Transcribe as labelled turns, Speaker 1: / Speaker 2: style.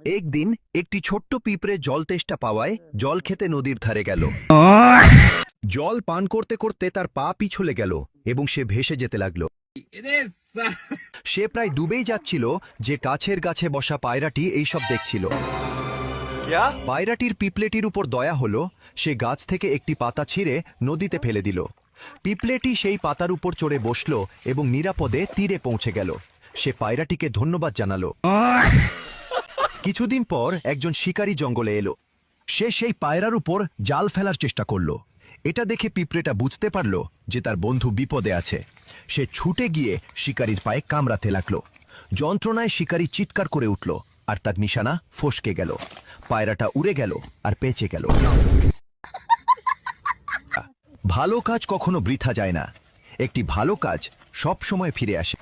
Speaker 1: একদিন একটি ছোট্ট পিঁপড়ে জল তেষ্টা পাওয়ায় জল খেতে নদীর ধারে গেল। জল পান করতে করতে তার পা পিছলে গেল এবং সে ভেসে যেতে লাগল। সে প্রায় ডুবেই যাচ্ছিল যে কাছের গাছে বসা পায়রাটি এইসব দেখছিল। পায়রাটির পিঁপড়েটির উপর দয়া হলো, সে গাছ থেকে একটি পাতা ছিঁড়ে নদীতে ফেলে দিল। পিঁপড়েটি সেই পাতার উপর চড়ে বসল এবং নিরাপদে তীরে পৌঁছে গেল। সে পায়রাটিকে ধন্যবাদ জানালো। কিছুদিন পর একজন শিকারী জঙ্গলে এলো। সে সেই পায়রার উপর জাল ফেলার চেষ্টা করল। এটা দেখে পিঁপড়েটা বুঝতে পারল যে তার বন্ধু বিপদে আছে। সে ছুটে গিয়ে শিকারীর পায়ে কামড়াতে লাগলো। যন্ত্রণায় শিকারী চিৎকার করে উঠল আর তার নিশানা ফসকে গেল। পায়রাটা উড়ে গেল আর বেঁচে গেল। ভালো কাজ কখনো বৃথা যায় না। একটি ভালো কাজ সব সময় ফিরে আসে।